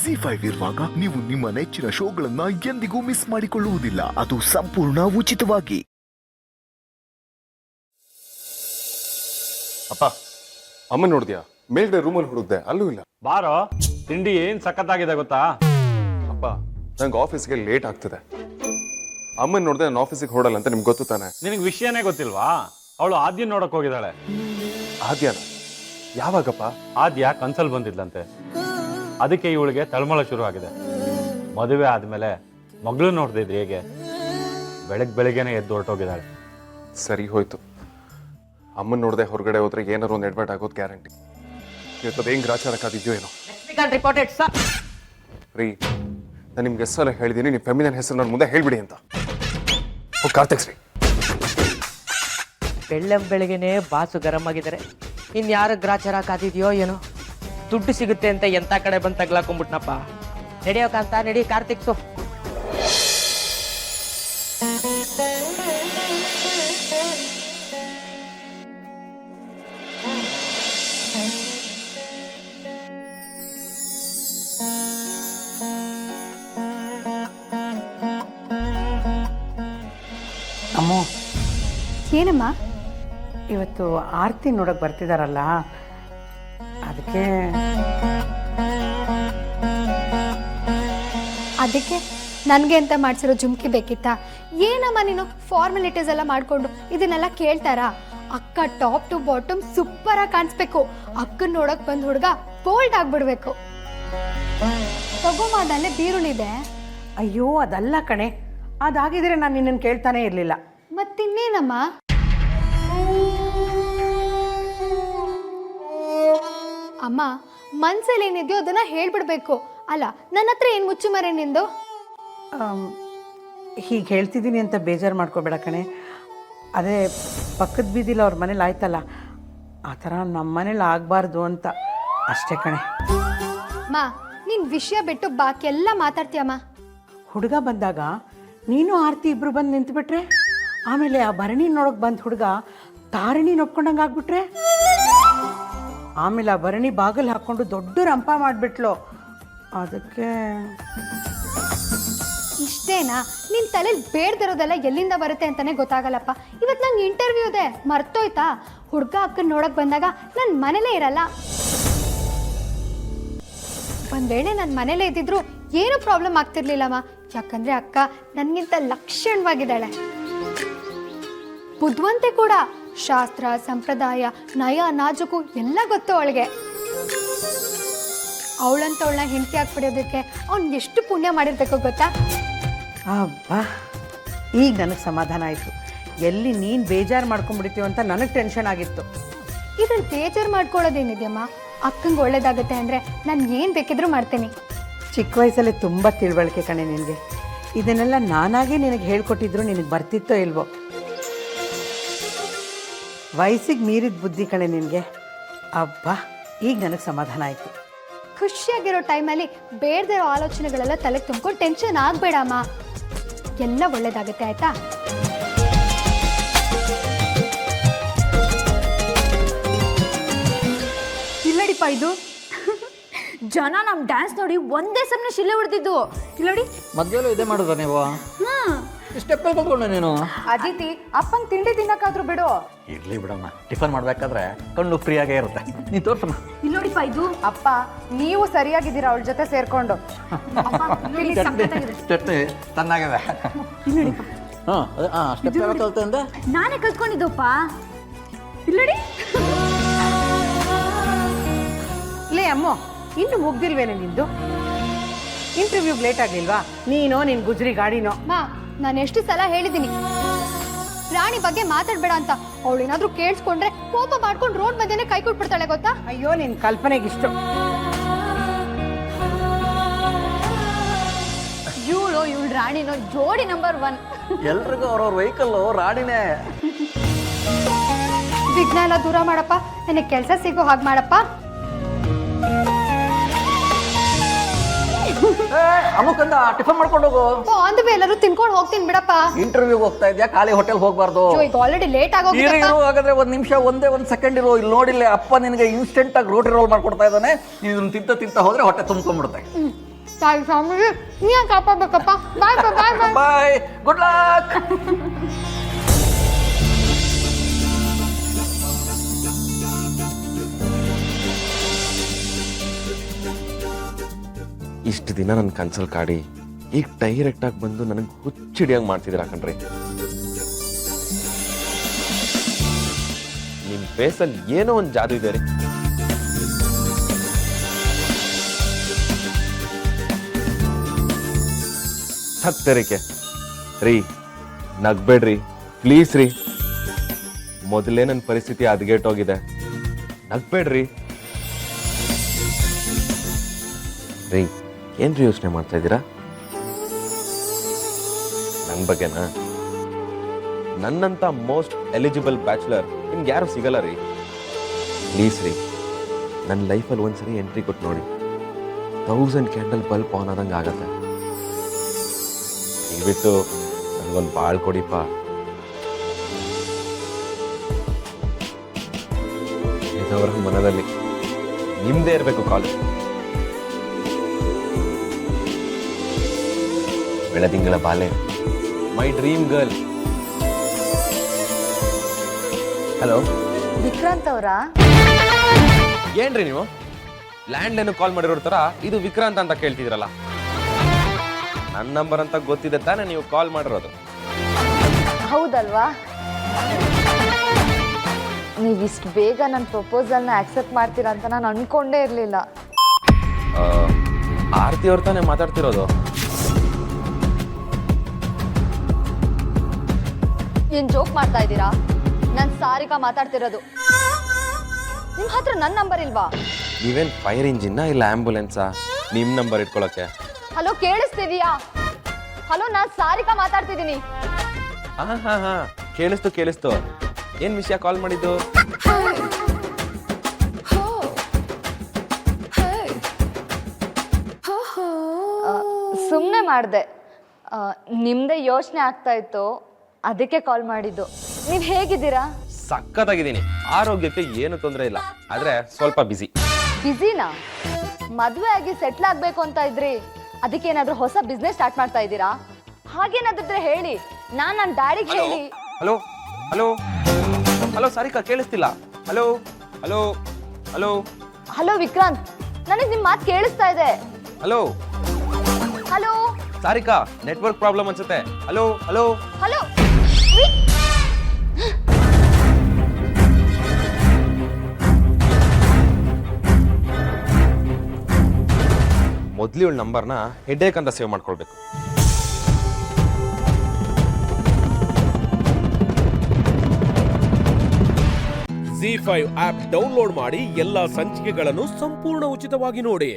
ZEE5 ಇರುವಾಗ ನೀವು ನಿಮ್ಮ ನೆಚ್ಚಿನ ಶೋಗಳನ್ನ ಎಂದಿಗೂ ಮಿಸ್ ಮಾಡಿಕೊಳ್ಳುವುದಿಲ್ಲ. ಅದು ಸಂಪೂರ್ಣ ಉಚಿತವಾಗಿ. ಅಪ್ಪ, ಅಮ್ಮ ನೋಡಿದ್ಯಾ? ಮೇಲ್ಗಡೆ ರೂಮಲ್ಲಿ ಹುಡುಕ್ದೆ, ಅಲ್ಲೂ ಇಲ್ಲ. ಬಾರೋ, ತಿಂಡಿ ಏನ್ ಸಖತ್ತಾಗಿದೆ ಗೊತ್ತಾ? ಅಪ್ಪ, ನಂಗೆ ಆಫೀಸ್ಗೆ ಲೇಟ್ ಆಗ್ತದೆ. ಅಮ್ಮನ್ ನೋಡಿದ್ರೆ ನಾನು ಆಫೀಸಿಗೆ ಹೊರಡಲ್ಲ ಅಂತ ನಿಮ್ಗೆ ಗೊತ್ತು ತಾನೆ? ನಿನಗೆ ವಿಷಯನೇ ಗೊತ್ತಿಲ್ವಾ? ಅವಳು ಆದ್ಯ ನೋಡಕ್ ಹೋಗಿದ್ದಾಳೆ. ಆದ್ಯಾನ? ಯಾವಾಗಪ್ಪ? ಆದ್ಯ ಕನ್ಸಲ್ ಬಂದಿದ್ಲಂತೆ, ಅದಕ್ಕೆ ಇವಳಿಗೆ ತಳಮಳ ಶುರು ಆಗಿದೆ. ಮದುವೆ ಆದ್ಮೇಲೆ ಮಗಳು ನೋಡ್ದಿದ್ರಿ ಹೇಗೆ? ಬೆಳಗ್ಗೆನೆ ಎದ್ದು ಹೊರಟೋಗಿದ್ದಾಳೆ. ಸರಿ ಹೋಯ್ತು. ಅಮ್ಮನ್ ನೋಡದೆ ಹೊರಗಡೆ ಹೋದ್ರೆ ಏನಾರು ಒಂದು ಎಡ್ವರ್ಟ್ ಆಗೋದು ಗ್ಯಾರಂಟಿ. ಇವತ್ತು ಹೆಂಗ್ ಗ್ರಾಚಾರಕ್ಕಾದಿದ್ಯೋ ಏನೋ. ರೀ, ನಾನು ನಿಮ್ಗೆ ಎಷ್ಟು ಸಲ ಹೇಳಿದ್ದೀನಿ, ನೀವು ಫೆಮಿನನ್ ಹೆಸರು ನನ್ನ ಮುಂದೆ ಹೇಳ್ಬಿಡಿ ಅಂತ. ಕಾರ್ತಿಕ್ ರೀ, ಬೆಳಗ್ಗೆನೆ ಬಾಸು ಗರಂ ಆಗಿದ್ದಾರೆ. ಇನ್ಯಾರ ಗ್ರಾಚಾರ ಕಾದಿದ್ಯೋ ಏನೋ. ದುಡ್ಡು ಸಿಗುತ್ತೆ ಅಂತ ಎಂತ ಕಡೆ ಬಂದು ತಗ್ಲಾಕೊಂಡ್ಬಿಟ್ನಪ್ಪ. ನಡೆಯೋಕಂತ ನಡಿ ಕಾರ್ತಿಕ್ಸು. ಅಮ್ಮೋ, ಏನಮ್ಮ? ಇವತ್ತು ಆರತಿ ನೋಡಕ್ ಬರ್ತಿದಾರಲ್ಲ, ಅದಕ್ಕೆ ನನಗೆ ಅಂತ ಮಾಡ್ಸಿರೋ ಜುಮ್ಕಿ ಬೇಕಿತ್ತಾ? ಏನಮ್ಮ ನೀನು ಫಾರ್ಮಾಲಿಟೀಸ್ ಎಲ್ಲ ಮಾಡಿಕೊಂಡು ಇದನ್ನೆಲ್ಲ ಕೇಳ್ತಾರಾ? ಅಕ್ಕ ಟಾಪ್ ಟು ಬಾಟಮ್ ಸೂಪರ್ ಆಗಿ ಕಾಣಿಸ್ಬೇಕು. ಅಕ್ಕನ ನೋಡಕ್ ಬಂದ್ ಹುಡುಗ ಬೋಲ್ಡ್ ಆಗ್ಬಿಡ್ಬೇಕು. ತಗೋಮಾದಲ್ಲೇ ಬೀರುಳಿದೆ. ಅಯ್ಯೋ ಅದಲ್ಲ ಕಣೆ, ಅದಾಗಿದ್ರೆ ನಾನು ನಿನ್ನನ್ನು ಕೇಳ್ತಾನೆ ಇರಲಿಲ್ಲ. ಮತ್ತಿನ್ನೇನಮ್ಮ? ಅಮ್ಮ, ಮನ್ಸಲ್ಲಿ ಏನಿದೆಯೋ ಅದನ್ನ ಹೇಳ್ಬಿಡ್ಬೇಕು. ಅಲ್ಲ, ನನ್ನ ಹತ್ರ ಏನು ಮುಚ್ಚುಮರೆ ನಿಂದು? ಹೀಗೆ ಹೇಳ್ತಿದ್ದೀನಿ ಅಂತ ಬೇಜಾರು ಮಾಡ್ಕೋಬೇಡ ಕಣೆ. ಅದೇ ಪಕ್ಕದ ಬೀದಿಲಿ ಅವ್ರ ಮನೇಲಿ ಆಯ್ತಲ್ಲ, ಆ ಥರ ನಮ್ಮ ಮನೇಲಿ ಆಗಬಾರ್ದು ಅಂತ ಅಷ್ಟೇ ಕಣೆ. ಅಮ್ಮ, ನಿನ್ ವಿಷಯ ಬಿಟ್ಟು ಬಾಕಿ ಎಲ್ಲ ಮಾತಾಡ್ತೀಯಮ್ಮ. ಹುಡುಗ ಬಂದಾಗ ನೀನು ಆರತಿ ಇಬ್ರು ಬಂದು ನಿಂತುಬಿಟ್ರೆ, ಆಮೇಲೆ ಆ ಭರಣಿ ನೋಡೋಕೆ ಬಂದ ಹುಡುಗ ತಾರಿಣಿ ಒಪ್ಕೊಂಡಂಗೆ ಆಗ್ಬಿಟ್ರೆ, ಆಮೇಲೆ ಆ ಭರಣಿ ಬಾಗಿಲು ಹಾಕ್ಕೊಂಡು ದೊಡ್ಡ ರಂಪ ಮಾಡಿಬಿಟ್ಲು. ಅದಕ್ಕೆ ಇಷ್ಟೇನಾ? ನಿನ್ ತಲೆಯಲ್ಲಿ ಬೇಡ್ದಿರೋದೆಲ್ಲ ಎಲ್ಲಿಂದ ಬರುತ್ತೆ ಅಂತಾನೆ ಗೊತ್ತಾಗಲ್ಲಪ್ಪ. ಇವತ್ತು ನಂಗೆ ಇಂಟರ್ವ್ಯೂ ಇದೆ, ಮರ್ತೋಯ್ತಾ? ಹುಡುಗ ಅಕ್ಕನ ನೋಡಕ್ ಬಂದಾಗ ನನ್ನ ಮನೇಲೇ ಇರಲ್ಲ. ಒಂದ್ ವೇಳೆ ನನ್ನ ಮನೇಲೇ ಇದ್ದಿದ್ರು ಏನು ಪ್ರಾಬ್ಲಮ್ ಆಗ್ತಿರ್ಲಿಲ್ಲಮ್ಮ. ಯಾಕಂದ್ರೆ ಅಕ್ಕ ನನ್ಗಿಂತ ಲಕ್ಷಣವಾಗಿದ್ದಾಳೆ, ಬುದ್ಧಿವಂತೆ ಕೂಡ. ಶಾಸ್ತ್ರ, ಸಂಪ್ರದಾಯ, ನಯ, ನಾಜುಕು ಎಲ್ಲ ಗೊತ್ತು ಅವಳಿಗೆ. ಅವಳಂತವಳನ್ನ ಹೆಂಡತಿ ಹಾಕ್ಬಿಡೋದಕ್ಕೆ ಅವ್ನು ಎಷ್ಟು ಪುಣ್ಯ ಮಾಡಿರ್ಬೇಕು ಗೊತ್ತಾ? ಅಬ್ಬಾ, ಈಗ ನನಗೆ ಸಮಾಧಾನ ಆಯಿತು. ಎಲ್ಲಿ ನೀನು ಬೇಜಾರು ಮಾಡ್ಕೊಂಡ್ಬಿಡ್ತೀವಿ ಅಂತ ನನಗೆ ಟೆನ್ಷನ್ ಆಗಿತ್ತು. ಇದನ್ನು ಬೇಜಾರು ಮಾಡ್ಕೊಳ್ಳೋದೇನಿದೆಯಮ್ಮ? ಅಕ್ಕಂಗೆ ಒಳ್ಳೇದಾಗುತ್ತೆ ಅಂದರೆ ನಾನು ಏನು ಬೇಕಿದ್ರೂ ಮಾಡ್ತೀನಿ. ಚಿಕ್ಕ ವಯಸ್ಸಲ್ಲೇ ತುಂಬ ತಿಳುವಳಿಕೆ ಕಣೆ ನಿನಗೆ. ಇದನ್ನೆಲ್ಲ ನಾನಾಗೇ ನಿನಗೆ ಹೇಳ್ಕೊಟ್ಟಿದ್ರು ನಿನಗೆ ಬರ್ತಿತ್ತೋ ಇಲ್ವೋ? ವಯಸ್ಸಿಗೆ ಮೀರಿದ ಬುದ್ಧಿ ಕಣೆ ನಿನಗೆ. ಅಬ್ಬಾ, ಈಗ ನನಗೆ ಸಮಾಧಾನ ಆಯಿತು. ಖುಷಿಯಾಗಿರೋ ಟೈಮಲ್ಲಿ ಬೇಡದಿರೋ ಆಲೋಚನೆಗಳೆಲ್ಲ ತಲೆಗೆ ತುಂಬ್ಕೊಂಡು ಟೆನ್ಷನ್ ಆಗಬೇಡಮ್ಮ. ಎಲ್ಲ ಒಳ್ಳೇದಾಗುತ್ತೆ, ಆಯ್ತಾ? ಇಲ್ಲಡಿಪ್ಪ, ಇದು ಜನ ನಮ್ಮ ಡ್ಯಾನ್ಸ್ ನೋಡಿ ಒಂದೇ ಸಮನೆ ಶಿಲೆ ಹೊಡೆದಿದ್ದು. ಇಲ್ಲಡಿ, ಮಧ್ಯಲ್ಲೂ ಇದೇ ಮಾಡೋದ ನೀವು? ಸ್ಟೆಪ್ ಕಲ್ತ್ಕೊಂಡೆ ನೀನು. ಅದಿತಿ, ಅಪ್ಪಂಗೆ ತಿಂಡಿ ತಿನ್ನಕ್ಕಾದ್ರೂ ಬಿಡು. ಇರ್ಲಿ ಬಿಡಮ್ಮ, ಟಿಫನ್ ಮಾಡ್ಬೇಕಾದ್ರೆ ಕಣ್ಣು ಫ್ರೀ ಆಗೇ ಇರುತ್ತೆ. ನೀ ತೋರ್ಸಮ್ಮ. ಇಲ್ಲೋಡಿಪ್ಪ, ಇದು ಅಪ್ಪ ನೀವು ಸರಿಯಾಗಿದ್ದೀರಾ ಅವಳ ಜೊತೆ ಸೇರ್ಕೊಂಡು. ಚಟ್ನಿ ತನ್ನಾಗಿದೆ. ಸ್ಟೆಪ್ ಯಾವಾಗ ಕಲ್ತೆ ಅಂದೆ? ನಾನೇ ಕಲ್ತ್ಕೊಂಡಿದ್ದಪ್ಪ. ಇಲ್ಲಡಿ, ಲೇ ಅಮ್ಮೋ, ಇನ್ನು ಮುಗ್ದಿಲ್ವೇನೆ ನಿಂದು? ಇಂಟರ್ವ್ಯೂಗೆ ಲೇಟ್ ಆಗಲಿಲ್ವಾ? ನೀನೋ ನಿನ್ನ ಗುಜ್ರಿ ಗಾಡಿನೋ? ಮಾ, ನಾನು ಎಷ್ಟು ಸಲ ಹೇಳಿದ್ದೀನಿ ರಾಣಿ ಬಗ್ಗೆ ಮಾತಾಡಬೇಡ ಅಂತ. ಅವಳೇನಾದ್ರೂ ಕೇಳಿಸ್ಕೊಂಡ್ರೆ ಕೋಪ ಮಾಡ್ಕೊಂಡು ರೋಡ್ ಮಧ್ಯೆ ಕೈ ಕೊಟ್ಬಿಡ್ತಾಳೆ ಗೊತ್ತಾ? ಅಯ್ಯೋ, ನಿನ್ನ ಕಲ್ಪನೆಗಿಷ್ಟು. ಇವಳು ರಾಣಿನೋ ಜೋಡಿ ನಂಬರ್ 1. ಎಲ್ರಿಗೂ ಅವ್ರವ್ರ ವೆಹಿಕಲ್ಲು ರಾಣಿನೇ. ವಿಘ್ನ ಎಲ್ಲ ದೂರ ಮಾಡಪ್ಪ, ನನಗೆ ಕೆಲಸ ಸಿಗೋ ಹಾಗೆ ಮಾಡಪ್ಪ. ಅಮ್ಮಕ್ಕಂದ ಟಿಫನ್ ಮಾಡ್ಕೊಂಡು ಹೋಗು. ಆನ್ ದ ವೇ ಎಲ್ಲರೂ ತಿನ್ಕೊಂಡು ಹೋಗ್ತೀನಿ ಬಿಡಪ್ಪ. ಇಂಟರ್ವ್ಯೂಗೆ ಹೋಗ್ತಾ ಇದ್ಯಾ? ಖಾಲಿ ಹೋಟೆಲ್ ಹೋಗ್ಬಾರ್ದು. ಈಗ ಆಲ್ರೆಡಿ ಲೇಟ್ ಆಗೋಗಿದೆ. ಇರು, ಹಾಗಾದ್ರೆ ಒಂದ್ ನಿಮಿಷ, ಒಂದ್ ಸೆಕೆಂಡ್ ಇರು. ಇಲ್ಲಿ ನೋಡಿಲ್ಲ, ಅಪ್ಪ ನಿನಗೆ ಇನ್ಸ್ಟೆಂಟ್ ಆಗಿ ರೋಟಿ ರೋಲ್ ಮಾಡ್ಕೊಡ್ತಾ ಇದ್ದಾನೆ. ನೀನು ತಿಂತ ಹೋದ್ರೆ ಹೊಟ್ಟೆ ತುಂಬ್ಕೊಂಡ್ಬಿಡುತ್ತೆ. ತಾಯಿ ಸ್ವಾಮಿ ನೀ ಕಾಪಾಡ್ಬೇಕಪ್ಪ. ಬಾಯ್ ಬಾಯ್ ಬಾಯ್ ಬಾಯ್. ಬಾಯ್, ಗುಡ್ ಲಕ್. ಇಷ್ಟು ದಿನ ನನ್ನ ಕನ್ಸಲ್ ಕಾಡಿ ಈಗ ಡೈರೆಕ್ಟಾಗಿ ಬಂದು ನನಗೆ ಹುಚ್ಚಿಡಿಯಂಗೆ ಮಾಡ್ತಿದ್ದೀರ ಕಣ್ರಿ. ನಿಮ್ಮ ಫೇಸಲ್ಲಿ ಏನೋ ಒಂದು ಜಾದು ಇದೆ ರೀ. ಹತ್ತರಿಕೆ ರೀ, ನಗ್ಬೇಡ್ರಿ ಪ್ಲೀಸ್ ರೀ. ಮೊದಲೇ ನನ್ನ ಪರಿಸ್ಥಿತಿ ಹದಗೆಟ್ಟೋಗಿದೆ, ನಗ್ಬೇಡ್ರಿ ರೀ. ಏನ್ರಿ ಯೋಚನೆ ಮಾಡ್ತಾ ಇದ್ದೀರಾ ನನ್ನ ಬಗ್ಗೆನಾ? ನನ್ನಂತ ಮೋಸ್ಟ್ ಎಲಿಜಿಬಲ್ ಬ್ಯಾಚುಲರ್ ನಿಮ್ಗೆ ಯಾರು ಸಿಗಲ್ಲ ರೀ. ಪ್ಲೀಸ್ ರೀ, ನನ್ನ ಲೈಫಲ್ಲಿ ಒಂದ್ಸರಿ ಎಂಟ್ರಿ ಕೊಟ್ಟು ನೋಡಿ, 1000 ಕ್ಯಾಂಡಲ್ ಬಲ್ಪ್ ಆನ್ ಆದಂಗೆ ಆಗತ್ತೆ. ಬಿಟ್ಟು ನನಗೊಂದು ಬಾಳ್ ಕೊಡಿಪ್ಪ. ಇದವರ ಮನದಲ್ಲಿ ನಿಮ್ದೇ ಇರಬೇಕು ಕಾಲೇಜ್. ಬೆಳದಿಂಗಳ ಬಾಲೆ, my dream girl. Hello Vikrant ಅವರಾ? ಏನ್ರಿ ನೀವು ಲ್ಯಾಂಡ್ ಏನು ಕಾಲ್ ಮಾಡಿರೋ ತರ ಇದು ವಿಕ್ರಾಂತ್ ಅಂತ ಕೇಳ್ತಿದ್ರಲ್ಲ? ನನ್ನ ನಂಬರ್ ಅಂತ ಗೊತ್ತಿದೆ ತಾನೇ ನೀವು ಕಾಲ್ ಮಾಡಿರೋದು? ಹೌದಲ್ವಾ? ನೀವು ಇಷ್ಟು ಬೇಗ ನನ್ನ ಪ್ರಪೋಸಲ್ನ ಆಕ್ಸೆಪ್ಟ್ ಮಾಡ್ತೀರಾ ಅಂತ ನಾನು ಅನ್ಕೊಂಡೇ ಇರಲಿಲ್ಲ. ಆರತಿ ಅವ್ರ ತಾನೇ ಮಾತಾಡ್ತಿರೋದು? ಏನ್ ಜೋಕ್ ಮಾಡ್ತಾ ಇದ್ದೀರಾ? ನಾನು ಸಾರಿಕಾ ಮಾತಾಡ್ತಿರೋದು. ನಿಮ್ಮ ಹತ್ರ ನನ್ನ ನಂಬರ್ ಇಲ್ವಾ? ನೀವೇನ್ ಫೈರ್ ಇಂಜಿನ್ನ ಇಲ್ಲ ಆಂಬುಲೆನ್ಸಾ ನಿಮ್ ನಂಬರ್ ಇಟ್ಕೊಳಕ್ಕೆ? ಹಲೋ, ಕೇಳಿಸ್ತಿದೀಯಾ? ಹಲೋ, ನಾನು ಸಾರಿಕಾ ಮಾತಾಡ್ತಿದ್ದೀನಿ. ಹಾ ಕೇಳಿಸ್ತು. ಏನ್ ವಿಷಯ ಕಾಲ್ ಮಾಡಿದ್ದು? ಸುಮ್ಮನೆ ಮಾಡಿದೆ, ನಿಮ್ದೇ ಯೋಚನೆ ಆಗ್ತಾ ಇತ್ತು, ಅದಕ್ಕೆ ಕಾಲ್ ಮಾಡಿದ್ದು. ನೀವು ಹೇಗಿದ್ದೀರಾ? ಸಖತ್ತಾಗಿದ್ದೀನಿ, ಆರೋಗ್ಯಕ್ಕೆ ಏನು ತೊಂದರೆ ಇಲ್ಲ, ಆದ್ರೆ ಸ್ವಲ್ಪ ಬಿಸಿ. ಬಿಸಿನಾ? ಮದುವೆ ಆಗಿ ಸೆಟ್ಲ್ ಆಗ್ಬೇಕು ಅಂತ ಇದ್ರಿ, ಅದಕ್ಕೆ ಏನಾದ್ರೂ ಹೊಸ ಬಿಸ್ನೆಸ್ ಸ್ಟಾರ್ಟ್ ಮಾಡ್ತಾ ಇದ್ದೀರಾ? ಹಾಗೇನಾದ್ರೆ ಹೇಳಿ, ನಾನು ನನ್ನ ಡ್ಯಾಡಿಗೆ ಹೇಳಿ. ಹಲೋ ಹಲೋ ಹಲೋ ಸಾರಿಕಾ, ಕೇಳಿಸ್ತಿಲ್ಲ. Hello hello hello hello Vikrant, ನನಗೆ ನಿಮ್ಮ ಮಾತು ಕೇಳಿಸ್ತಾ ಇದೆ. Hello hello Sarika, network problem ಅನ್ಸುತ್ತೆ. Hello hello hello. ಮೊದ್ಲು ಇವಳ ನಂಬರ್ನ ಹೆಡ್ಏಕ್ ಅಂತ ಸೇವ್ ಮಾಡ್ಕೊಳ್ಬೇಕು. ZEE5 ಆಪ್ ಡೌನ್ಲೋಡ್ ಮಾಡಿ ಎಲ್ಲಾ ಸಂಚಿಕೆಗಳನ್ನು ಸಂಪೂರ್ಣ ಉಚಿತವಾಗಿ ನೋಡಿ.